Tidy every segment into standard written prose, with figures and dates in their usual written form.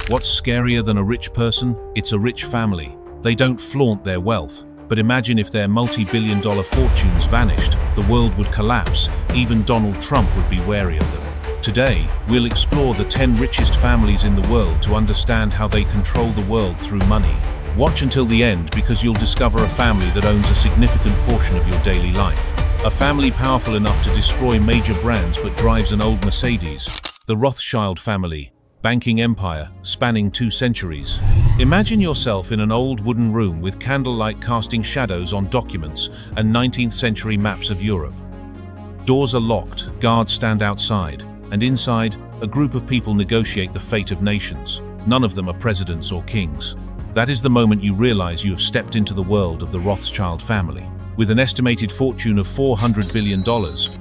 What's scarier than a rich person? It's a rich family. They don't flaunt their wealth. But imagine if their multi-billion-dollar fortunes vanished, the world would collapse. Even Donald Trump would be wary of them. Today, we'll explore the 10 richest families in the world to understand how they control the world through money. Watch until the end because you'll discover a family that owns a significant portion of your daily life. A family powerful enough to destroy major brands but drives an old Mercedes. The Rothschild family. Banking empire, spanning 2 centuries. Imagine yourself in an old wooden room with candlelight casting shadows on documents and 19th century maps of Europe. Doors are locked, guards stand outside, and inside, a group of people negotiate the fate of nations. None of them are presidents or kings. That is the moment you realize you have stepped into the world of the Rothschild family. With an estimated fortune of $400 billion,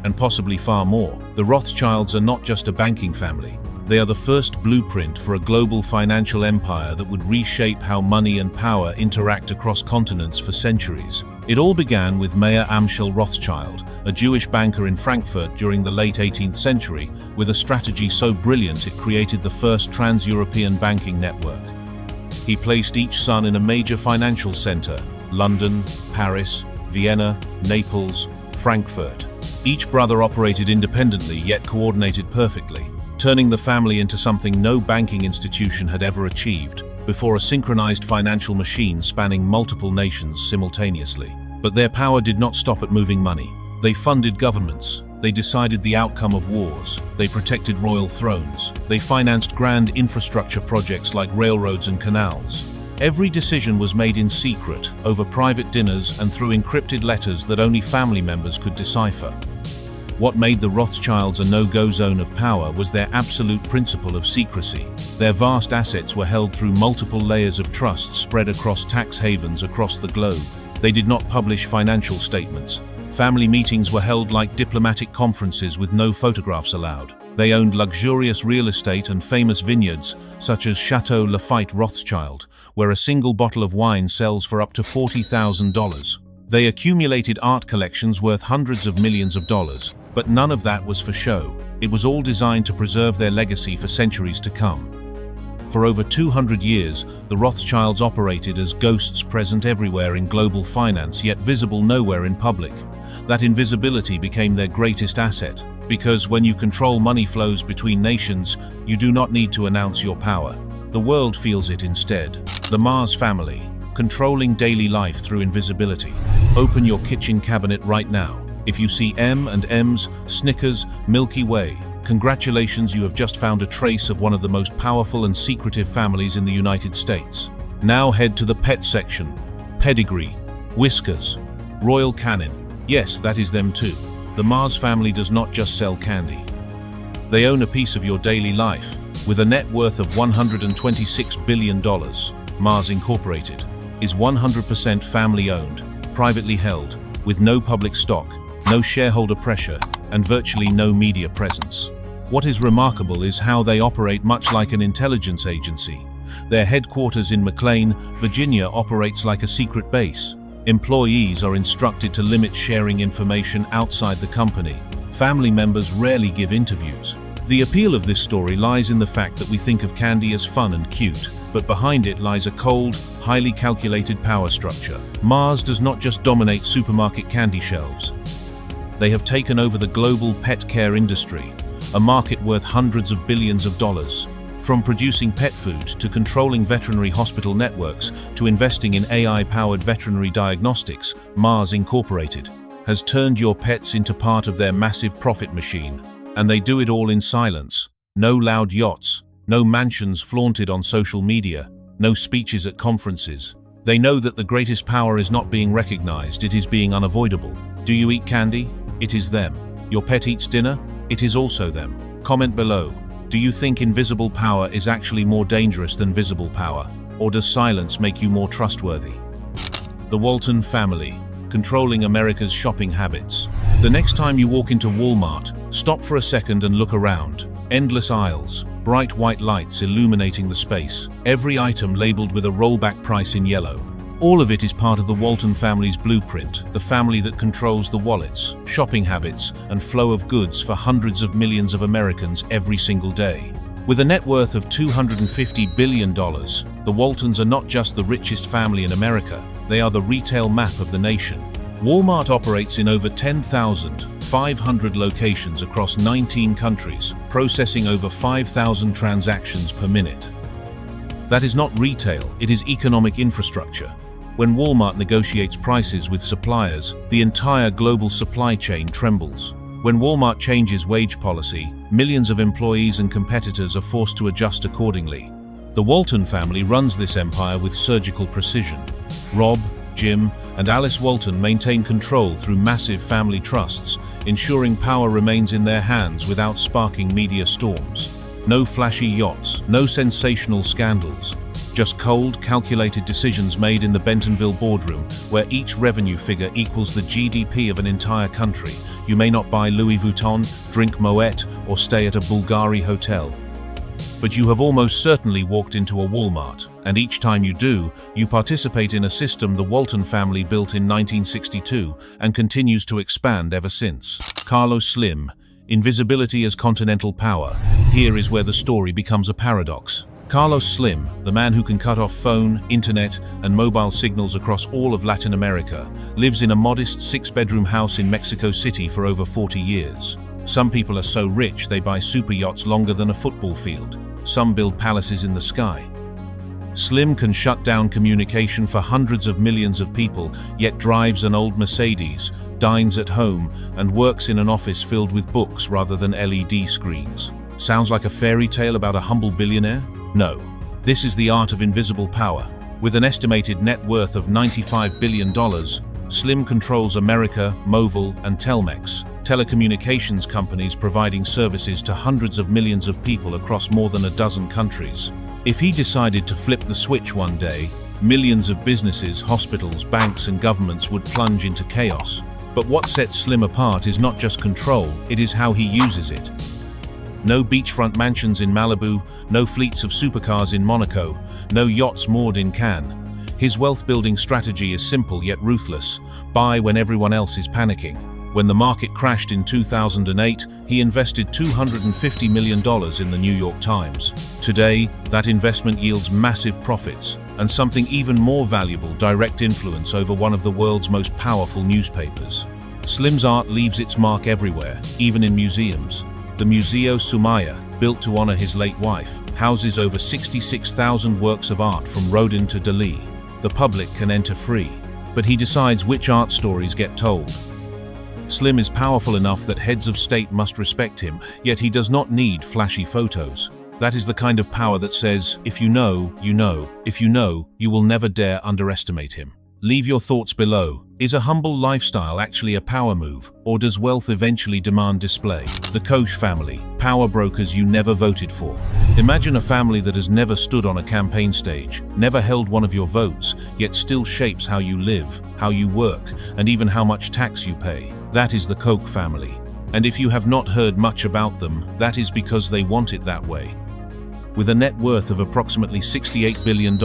and possibly far more, the Rothschilds are not just a banking family. They are the first blueprint for a global financial empire that would reshape how money and power interact across continents for centuries. It all began with Mayer Amschel Rothschild, a Jewish banker in Frankfurt during the late 18th century, with a strategy so brilliant it created the first trans-European banking network. He placed each son in a major financial center: London, Paris, Vienna, Naples, Frankfurt. Each brother operated independently yet coordinated perfectly, turning the family into something no banking institution had ever achieved before: a synchronized financial machine spanning multiple nations simultaneously. But their power did not stop at moving money. They funded governments. They decided the outcome of wars. They protected royal thrones. They financed grand infrastructure projects like railroads and canals. Every decision was made in secret, over private dinners and through encrypted letters that only family members could decipher. What made the Rothschilds a no-go zone of power was their absolute principle of secrecy. Their vast assets were held through multiple layers of trust spread across tax havens across the globe. They did not publish financial statements. Family meetings were held like diplomatic conferences with no photographs allowed. They owned luxurious real estate and famous vineyards, such as Chateau Lafite Rothschild, where a single bottle of wine sells for up to $40,000. They accumulated art collections worth hundreds of millions of dollars. But none of that was for show. It was all designed to preserve their legacy for centuries to come. For over 200 years, the Rothschilds operated as ghosts present everywhere in global finance, yet visible nowhere in public. That invisibility became their greatest asset, because when you control money flows between nations, you do not need to announce your power. The world feels it instead. The Mars family, controlling daily life through invisibility. Open your kitchen cabinet right now. If you see M&M's, Snickers, Milky Way, congratulations, you have just found a trace of one of the most powerful and secretive families in the United States. Now head to the pet section. Pedigree, Whiskers, Royal Canin. Yes, that is them too. The Mars family does not just sell candy. They own a piece of your daily life. With a net worth of $126 billion, Mars Incorporated is 100% family-owned, privately held, with no public stock, no shareholder pressure, and virtually no media presence. What is remarkable is how they operate much like an intelligence agency. Their headquarters in McLean, Virginia operates like a secret base. Employees are instructed to limit sharing information outside the company. Family members rarely give interviews. The appeal of this story lies in the fact that we think of candy as fun and cute, but behind it lies a cold, highly calculated power structure. Mars does not just dominate supermarket candy shelves. They have taken over the global pet care industry, a market worth hundreds of billions of dollars. From producing pet food to controlling veterinary hospital networks to investing in AI-powered veterinary diagnostics, Mars Incorporated has turned your pets into part of their massive profit machine. And they do it all in silence. No loud yachts, no mansions flaunted on social media, no speeches at conferences. They know that the greatest power is not being recognized, it is being unavoidable. Do you eat candy? It is them. Your pet eats dinner? It is also them. Comment below. Do you think invisible power is actually more dangerous than visible power? Or does silence make you more trustworthy? The Walton family, controlling America's shopping habits. The next time you walk into Walmart, stop for a second and look around. Endless aisles, bright white lights illuminating the space, every item labeled with a rollback price in yellow. All of it is part of the Walton family's blueprint, the family that controls the wallets, shopping habits, and flow of goods for hundreds of millions of Americans every single day. With a net worth of $250 billion, the Waltons are not just the richest family in America, they are the retail map of the nation. Walmart operates in over 10,500 locations across 19 countries, processing over 5,000 transactions per minute. That is not retail, it is economic infrastructure. When Walmart negotiates prices with suppliers, the entire global supply chain trembles. When Walmart changes wage policy, millions of employees and competitors are forced to adjust accordingly. The Walton family runs this empire with surgical precision. Rob, Jim, and Alice Walton maintain control through massive family trusts, ensuring power remains in their hands without sparking media storms. No flashy yachts, no sensational scandals. Just cold, calculated decisions made in the Bentonville boardroom, where each revenue figure equals the GDP of an entire country. You may not buy Louis Vuitton, drink Moet, or stay at a Bulgari hotel. But you have almost certainly walked into a Walmart, and each time you do, you participate in a system the Walton family built in 1962 and continues to expand ever since. Carlos Slim, invisibility as continental power. Here is where the story becomes a paradox. Carlos Slim, the man who can cut off phone, internet, and mobile signals across all of Latin America, lives in a modest 6-bedroom house in Mexico City for over 40 years. Some people are so rich they buy super yachts longer than a football field. Some build palaces in the sky. Slim can shut down communication for hundreds of millions of people, yet drives an old Mercedes, dines at home, and works in an office filled with books rather than LED screens. Sounds like a fairy tale about a humble billionaire? No. This is the art of invisible power. With an estimated net worth of $95 billion, Slim controls America, Movil, and Telmex, telecommunications companies providing services to hundreds of millions of people across more than a dozen countries. If he decided to flip the switch one day, millions of businesses, hospitals, banks, and governments would plunge into chaos. But what sets Slim apart is not just control, it is how he uses it. No beachfront mansions in Malibu, no fleets of supercars in Monaco, no yachts moored in Cannes. His wealth-building strategy is simple yet ruthless. Buy when everyone else is panicking. When the market crashed in 2008, he invested $250 million in the New York Times. Today, that investment yields massive profits, and something even more valuable, direct influence over one of the world's most powerful newspapers. Slim's art leaves its mark everywhere, even in museums. The Museo Sumaya, built to honor his late wife, houses over 66,000 works of art from Rodin to Dalí. The public can enter free, but he decides which art stories get told. Slim is powerful enough that heads of state must respect him, yet he does not need flashy photos. That is the kind of power that says, if you know, you know. If you know, you will never dare underestimate him. Leave your thoughts below. Is a humble lifestyle actually a power move, or does wealth eventually demand display? The Koch family, power brokers you never voted for. Imagine a family that has never stood on a campaign stage, never held one of your votes, yet still shapes how you live, how you work, and even how much tax you pay. That is the Koch family. And if you have not heard much about them, that is because they want it that way. With a net worth of approximately $68 billion,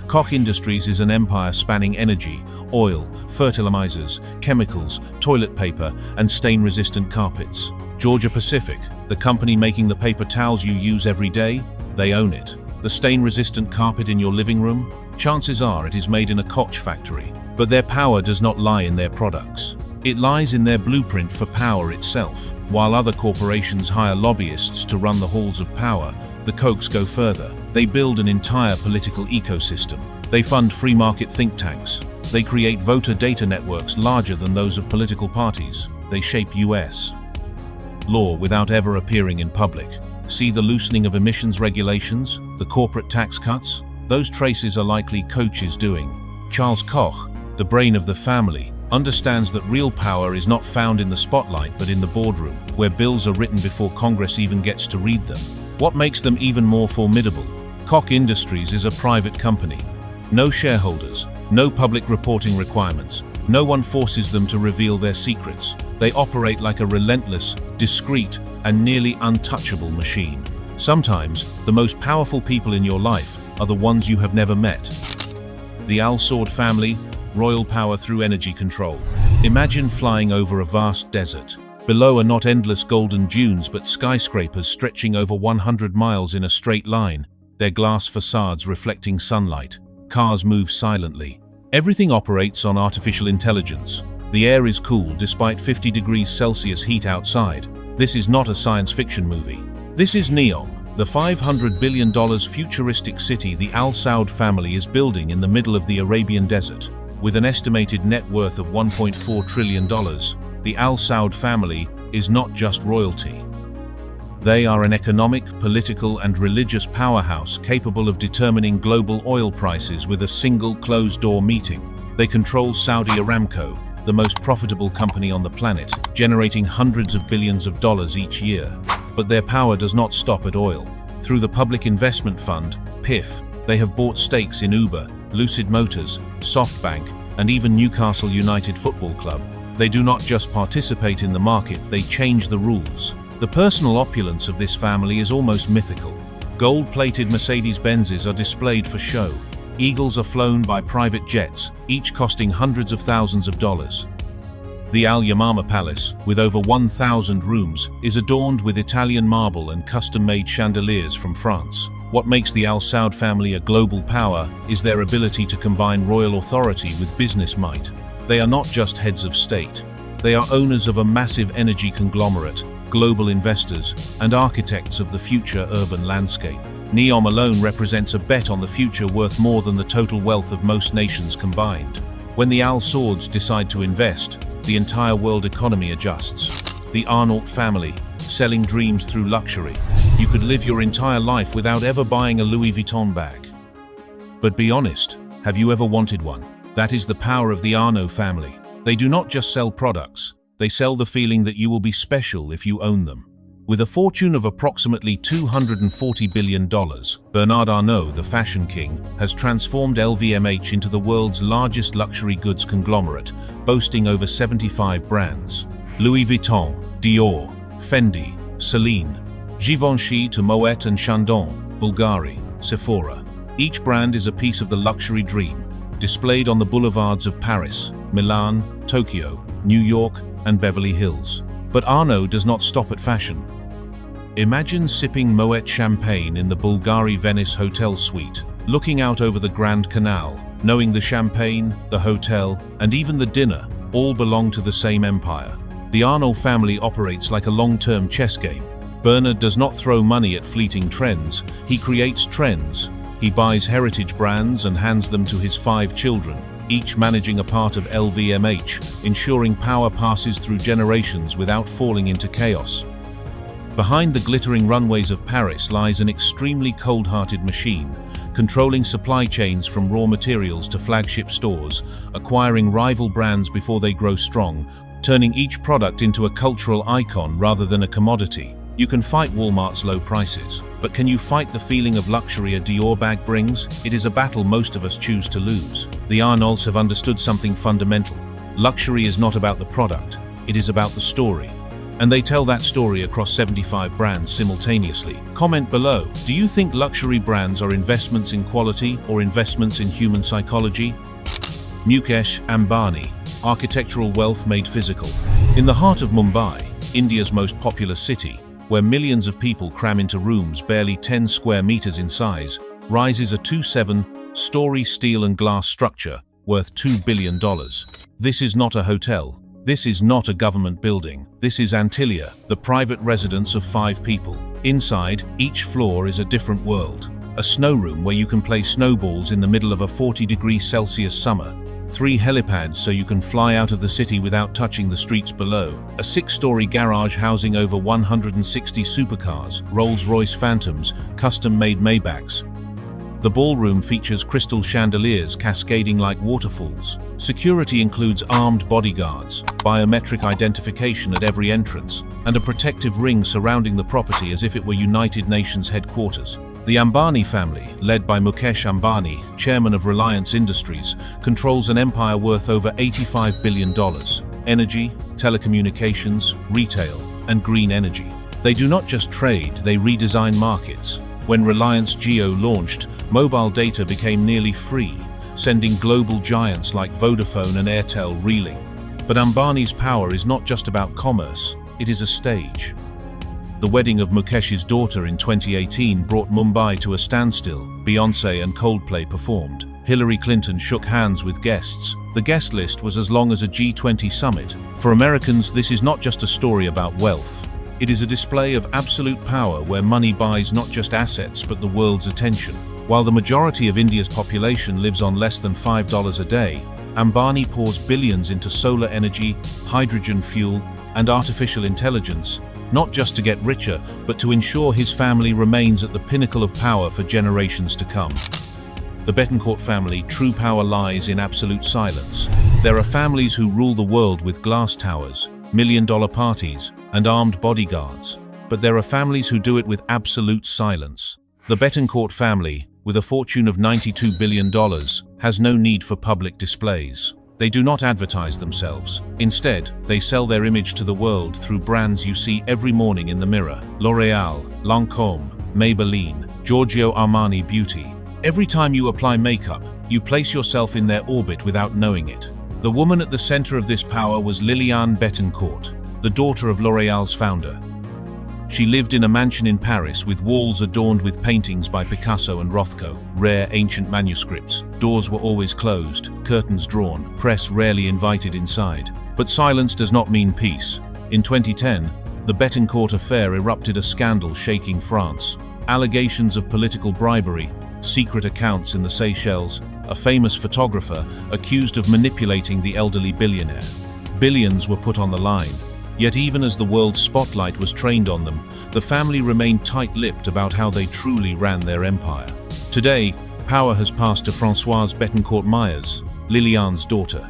Koch Industries is an empire spanning energy, oil, fertilizers, chemicals, toilet paper, and stain-resistant carpets. Georgia-Pacific, the company making the paper towels you use every day, they own it. The stain-resistant carpet in your living room? Chances are it is made in a Koch factory. But their power does not lie in their products. It lies in their blueprint for power itself. While other corporations hire lobbyists to run the halls of power, the Kochs go further. They build an entire political ecosystem. They fund free market think tanks. They create voter data networks larger than those of political parties. They shape US law without ever appearing in public. See the loosening of emissions regulations, the corporate tax cuts? Those traces are likely Koch's doing. Charles Koch, the brain of the family, understands that real power is not found in the spotlight but in the boardroom, where bills are written before Congress even gets to read them. What makes them even more formidable? Koch Industries is a private company. No shareholders, no public reporting requirements. No one forces them to reveal their secrets. They operate like a relentless, discreet, and nearly untouchable machine. Sometimes, the most powerful people in your life are the ones you have never met. The Al Saud family, royal power through energy control. Imagine flying over a vast desert. Below are not endless golden dunes but skyscrapers stretching over 100 miles in a straight line, their glass facades reflecting sunlight. Cars move silently. Everything operates on artificial intelligence. The air is cool despite 50 degrees Celsius heat outside. This is not a science fiction movie. This is NEOM, the $500 billion futuristic city the Al Saud family is building in the middle of the Arabian desert. With an estimated net worth of $1.4 trillion, the Al Saud family is not just royalty. They are an economic, political, and religious powerhouse capable of determining global oil prices with a single closed-door meeting. They control Saudi Aramco, the most profitable company on the planet, generating hundreds of billions of dollars each year. But their power does not stop at oil. Through the Public Investment Fund, PIF, they have bought stakes in Uber, Lucid Motors, SoftBank, and even Newcastle United Football Club. They do not just participate in the market, they change the rules. The personal opulence of this family is almost mythical. Gold-plated Mercedes-Benzes are displayed for show. Eagles are flown by private jets, each costing hundreds of thousands of dollars. The Al Yamama Palace, with over 1,000 rooms, is adorned with Italian marble and custom-made chandeliers from France. What makes the Al Saud family a global power is their ability to combine royal authority with business might. They are not just heads of state. They are owners of a massive energy conglomerate, global investors, and architects of the future urban landscape. NEOM alone represents a bet on the future worth more than the total wealth of most nations combined. When the Al Sauds decide to invest, the entire world economy adjusts. The Arnault family, selling dreams through luxury. You could live your entire life without ever buying a Louis Vuitton bag. But be honest, have you ever wanted one? That is the power of the Arnault family. They do not just sell products, they sell the feeling that you will be special if you own them. With a fortune of approximately $240 billion, Bernard Arnault, the fashion king, has transformed LVMH into the world's largest luxury goods conglomerate, boasting over 75 brands. Louis Vuitton, Dior, Fendi, Celine, Givenchy to Moet and Chandon, Bulgari, Sephora. Each brand is a piece of the luxury dream, displayed on the boulevards of Paris, Milan, Tokyo, New York, and Beverly Hills. But Arnault does not stop at fashion. Imagine sipping Moet champagne in the Bulgari Venice hotel suite, looking out over the Grand Canal, knowing the champagne, the hotel, and even the dinner all belong to the same empire. The Arnault family operates like a long-term chess game. Bernard does not throw money at fleeting trends, he creates trends. He buys heritage brands and hands them to his 5 children, each managing a part of LVMH, ensuring power passes through generations without falling into chaos. Behind the glittering runways of Paris lies an extremely cold-hearted machine, controlling supply chains from raw materials to flagship stores, acquiring rival brands before they grow strong, turning each product into a cultural icon rather than a commodity. You can fight Walmart's low prices, but can you fight the feeling of luxury a Dior bag brings? It is a battle most of us choose to lose. The Arnaults have understood something fundamental. Luxury is not about the product, it is about the story. And they tell that story across 75 brands simultaneously. Comment below, do you think luxury brands are investments in quality or investments in human psychology? Mukesh Ambani, architectural wealth made physical. In the heart of Mumbai, India's most populous city, where millions of people cram into rooms barely 10 square meters in size, rises a 27-story steel and glass structure worth $2 billion. This is not a hotel. This is not a government building. This is Antilia, the private residence of 5 people. Inside, each floor is a different world. A snow room where you can play snowballs in the middle of a 40-degree-Celsius summer. 3 helipads so you can fly out of the city without touching the streets below. A 6-story garage housing over 160 supercars, Rolls-Royce Phantoms, custom-made Maybachs. The ballroom features crystal chandeliers cascading like waterfalls. Security includes armed bodyguards, biometric identification at every entrance, and a protective ring surrounding the property as if it were United Nations headquarters. The Ambani family, led by Mukesh Ambani, chairman of Reliance Industries, controls an empire worth over $85 billion. Energy, telecommunications, retail, and green energy. They do not just trade, they redesign markets. When Reliance Jio launched, mobile data became nearly free, sending global giants like Vodafone and Airtel reeling. But Ambani's power is not just about commerce, it is a stage. The wedding of Mukesh's daughter in 2018 brought Mumbai to a standstill. Beyoncé and Coldplay performed. Hillary Clinton shook hands with guests. The guest list was as long as a G20 summit. For Americans, this is not just a story about wealth. It is a display of absolute power where money buys not just assets but the world's attention. While the majority of India's population lives on less than $5 a day, Ambani pours billions into solar energy, hydrogen fuel, and artificial intelligence, not just to get richer, but to ensure his family remains at the pinnacle of power for generations to come. The Bettencourt family, true power lies in absolute silence. There are families who rule the world with glass towers, million-dollar parties, and armed bodyguards. But there are families who do it with absolute silence. The Bettencourt family, with a fortune of $92 billion, has no need for public displays. They do not advertise themselves. Instead, they sell their image to the world through brands you see every morning in the mirror. L'Oréal, Lancôme, Maybelline, Giorgio Armani Beauty. Every time you apply makeup, you place yourself in their orbit without knowing it. The woman at the center of this power was Liliane Bettencourt, the daughter of L'Oréal's founder. She lived in a mansion in Paris with walls adorned with paintings by Picasso and Rothko, rare ancient manuscripts. Doors were always closed, curtains drawn, press rarely invited inside. But silence does not mean peace. In 2010, the Bettencourt affair erupted, a scandal shaking France. Allegations of political bribery, secret accounts in the Seychelles, a famous photographer accused of manipulating the elderly billionaire. Billions were put on the line. Yet even as the world's spotlight was trained on them, the family remained tight-lipped about how they truly ran their empire. Today, power has passed to Françoise Bettencourt-Meyers, Liliane's daughter.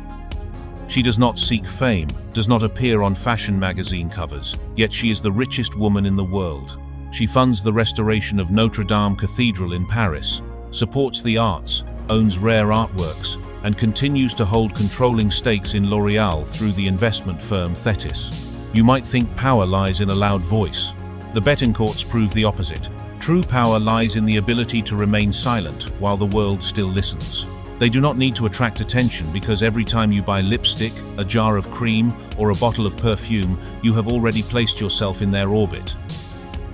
She does not seek fame, does not appear on fashion magazine covers, yet she is the richest woman in the world. She funds the restoration of Notre Dame Cathedral in Paris, supports the arts, owns rare artworks, and continues to hold controlling stakes in L'Oréal through the investment firm Thetis. You might think power lies in a loud voice. The Bettencourts prove the opposite. True power lies in the ability to remain silent while the world still listens. They do not need to attract attention because every time you buy lipstick, a jar of cream, or a bottle of perfume, you have already placed yourself in their orbit.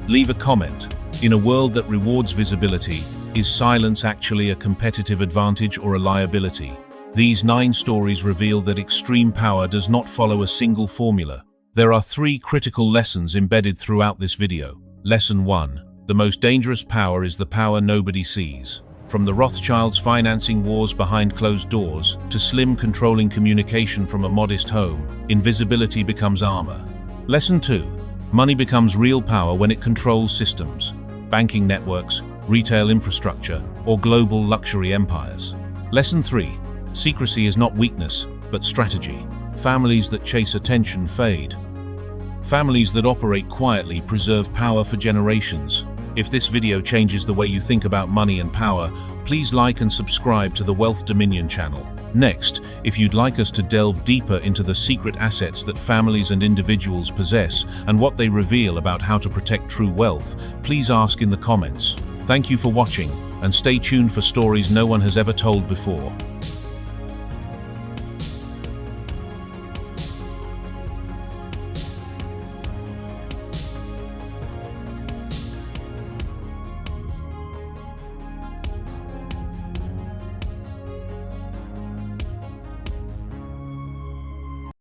Leave a comment. In a world that rewards visibility, is silence actually a competitive advantage or a liability? These 9 stories reveal that extreme power does not follow a single formula. There are 3 critical lessons embedded throughout this video. Lesson 1. The most dangerous power is the power nobody sees. From the Rothschilds financing wars behind closed doors, to slim controlling communication from a modest home, invisibility becomes armor. Lesson 2. Money becomes real power when it controls systems, banking networks, retail infrastructure, or global luxury empires. Lesson 3. Secrecy is not weakness, but strategy. Families that chase attention fade. Families that operate quietly preserve power for generations. If this video changes the way you think about money and power, please like and subscribe to the Wealth Dominion channel. Next, if you'd like us to delve deeper into the secret assets that families and individuals possess and what they reveal about how to protect true wealth, please ask in the comments. Thank you for watching, and stay tuned for stories no one has ever told before.